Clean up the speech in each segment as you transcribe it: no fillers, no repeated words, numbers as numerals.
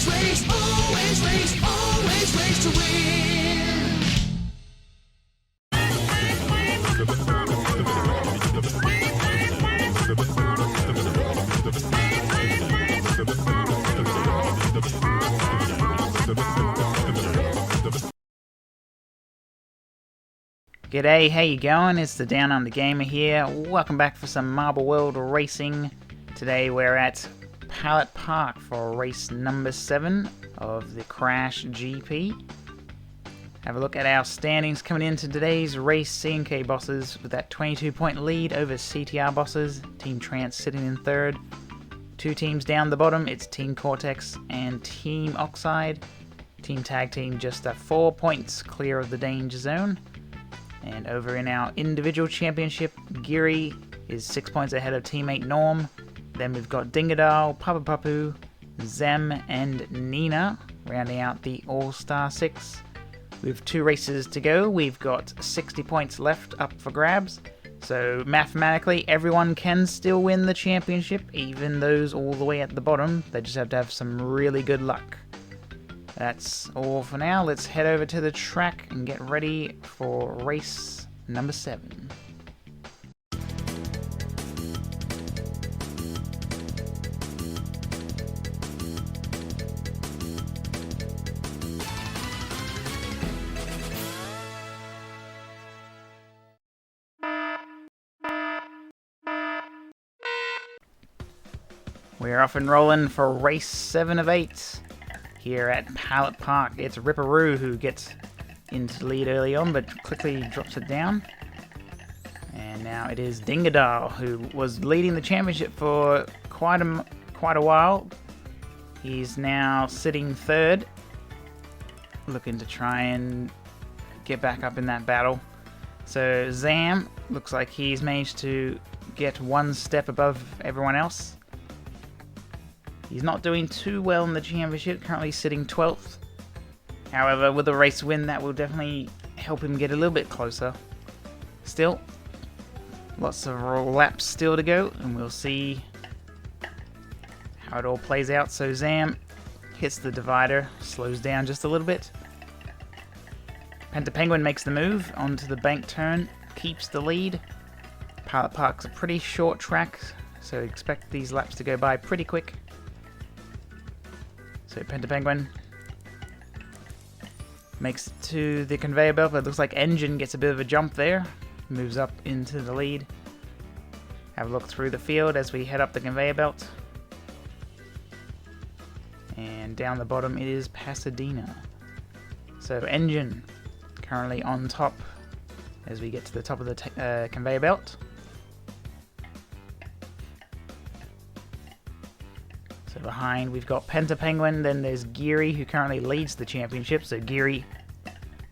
always race to win. G'day, how you going? It's the Downunder Gamer here. Welcome back for some Marble World racing. Today we're at Pallet Park for race number 7 of the Crash GP. Have a look at our standings coming into today's race. C&K bosses with that 22-point lead over CTR bosses. Team Trance sitting in third. 2 teams down the bottom, it's Team Cortex and Team Oxide. Team Tag Team just 4 points clear of the danger zone. And over in our individual championship, Geary is 6 points ahead of teammate Norm. Then we've got Dingadal, Papa Papu, Zem, and Nina rounding out the All-Star 6. With 2 races to go, we've got 60 points left up for grabs. So mathematically, everyone can still win the championship, even those all the way at the bottom. They just have to have some really good luck. That's all for now. Let's head over to the track and get ready for race number 7. We're off and rolling for race 7 of 8. Here at Pallet Park. It's Ripperoo who gets into the lead early on, but quickly drops it down. And now it is Dingadal, who was leading the championship for quite a while. He's now sitting third, looking to try and get back up in that battle. So Zam looks like he's managed to get 1 step above everyone else. He's not doing too well in the championship, currently sitting 12th. However, with a race win, that will definitely help him get a little bit closer. Still, lots of laps still to go, and we'll see how it all plays out. So Zam hits the divider, slows down just a little bit. Penta Penguin makes the move onto the bank turn, keeps the lead. Pallet Park's a pretty short track, so expect these laps to go by pretty quick. So Penta Penguin makes it to the conveyor belt, but it looks like Engine gets a bit of a jump there. Moves up into the lead. Have a look through the field as we head up the conveyor belt. And down the bottom it is Pasadena. So Engine currently on top as we get to the top of the conveyor belt. So behind we've got Penta Penguin, then there's Geary who currently leads the championship. So Geary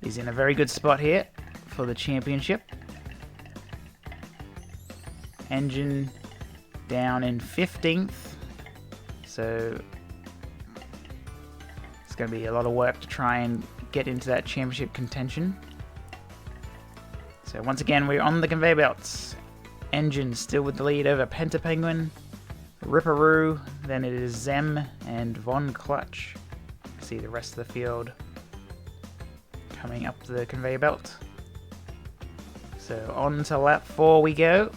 is in a very good spot here for the championship. Engine down in 15th. So it's going to be a lot of work to try and get into that championship contention. So once again we're on the conveyor belts. Engine still with the lead over Penta Penguin. Ripperoo, then it is Zem and Von Clutch. See the rest of the field coming up the conveyor belt. So on to lap 4 we go.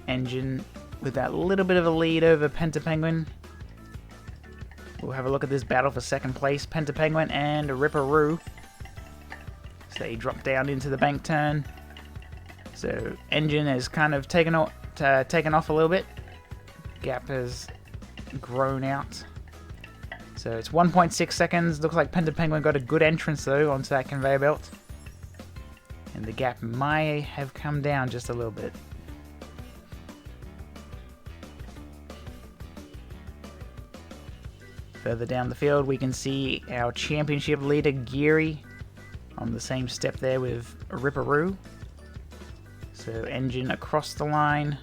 Engine with that little bit of a lead over Penta Penguin. We'll have a look at this battle for second place. Penta Penguin and Ripperoo. So they drop down into the bank turn. So Engine has kind of taken off a little bit. Gap has grown out. So it's 1.6 seconds. Looks like Penta Penguin got a good entrance though onto that conveyor belt. And the gap might have come down just a little bit. Further down the field we can see our championship leader Geary on the same step there with Ripperoo. So Engine across the line.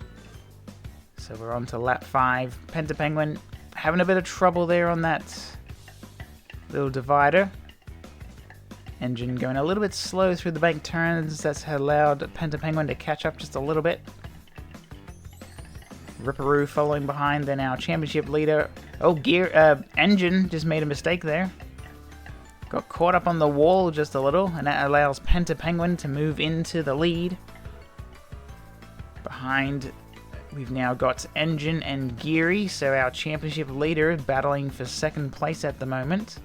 So we're on to lap 5. Penta Penguin having a bit of trouble there on that little divider. Engine going a little bit slow through the bank turns. That's allowed Penta Penguin to catch up just a little bit. Ripperoo following behind, then our championship leader Oh, Engine just made a mistake there. Got caught up on the wall just a little, and that allows Penta Penguin to move into the lead. Behind, we've now got Engine and Geary, so our championship leader battling for second place at the moment.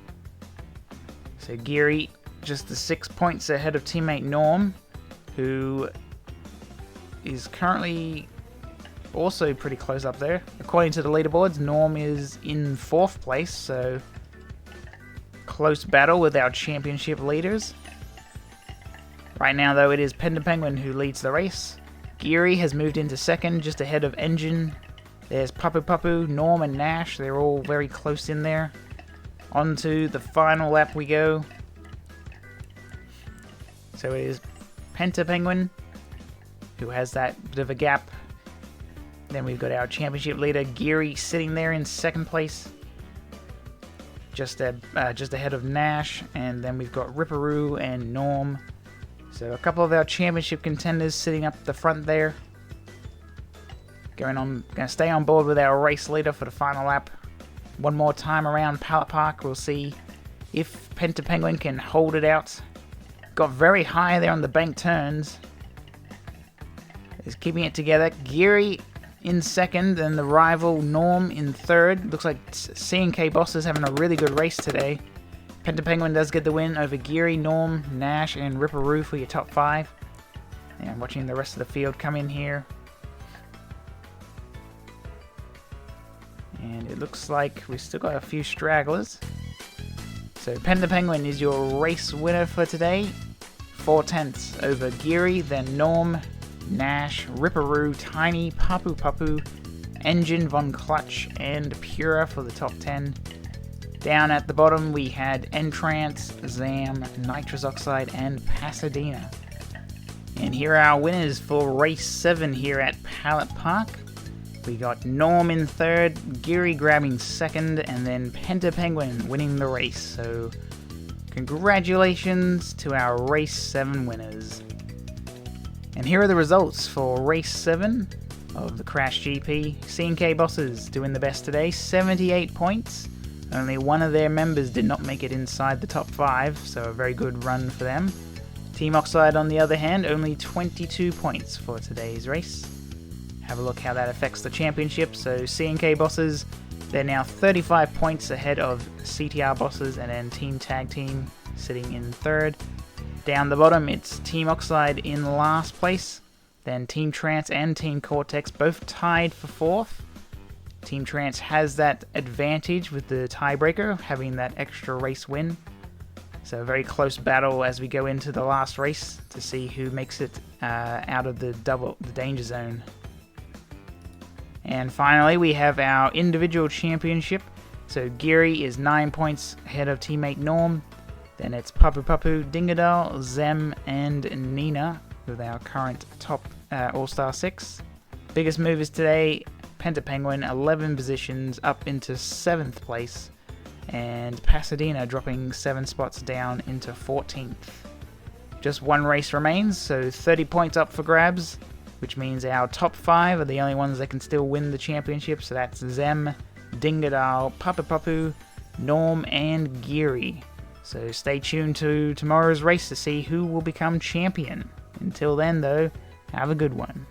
So Geary just the 6 points ahead of teammate Norm, who is currently also pretty close up there. According to the leaderboards, Norm is in 4th place, so close battle with our championship leaders. Right now, though, it is Penta Penguin who leads the race. Geary has moved into 2nd, just ahead of Engine. There's Papu Papu, Norm, and Nash. They're all very close in there. On to the final lap we go. So it is Penta Penguin who has that bit of a gap. Then we've got our championship leader, Geary, sitting there in 2nd place. Just ahead of Nash. And then we've got Ripperoo and Norm. So a couple of our championship contenders sitting up the front there. Going to stay on board with our race leader for the final lap. One more time around Pallet Park. We'll see if Penta Penguin can hold it out. Got very high there on the bank turns. Is keeping it together. Geary in 2nd and the rival Norm in 3rd. Looks like C&K Boss is having a really good race today. Penta Penguin does get the win over Geary, Norm, Nash, and Ripperoo for your top 5. And I'm watching the rest of the field come in here. And it looks like we've still got a few stragglers. So Penta Penguin is your race winner for today. 4/10 over Geary, then Norm, Nash, Ripperoo, Tiny, Papu Papu, Engine, Von Clutch, and Pura for the top 10. Down at the bottom we had Entrance, Zam, Nitrous Oxide, and Pasadena. And here are our winners for race 7 here at Pallet Park. We got Norm in 3rd, Geary grabbing 2nd, and then Penta Penguin winning the race. So congratulations to our race 7 winners. And here are the results for race 7 of the Crash GP. C&K Bosses doing the best today, 78 points. Only one of their members did not make it inside the top 5, so a very good run for them. Team Oxide, on the other hand, only 22 points for today's race. Have a look how that affects the championship. So C&K Bosses, they're now 35 points ahead of CTR Bosses, and then Team Tag Team sitting in 3rd. Down the bottom, it's Team Oxide in last place. Then Team Trance and Team Cortex both tied for 4th. Team Trance has that advantage with the tiebreaker, having that extra race win. So a very close battle as we go into the last race to see who makes it out of the danger zone. And finally, we have our individual championship. So Geary is 9 points ahead of teammate Norm. Then it's Papu Papu, Dingadal, Zem, and Nina with our current top All-Star 6. Biggest movers today, Penta Penguin, 11 positions up into 7th place. And Pasadena dropping 7 spots down into 14th. Just one race remains, so 30 points up for grabs, which means our top 5 are the only ones that can still win the championship. So that's Zem, Dingadal, Papu Papu, Norm, and Geary. So stay tuned to tomorrow's race to see who will become champion. Until then, though, have a good one.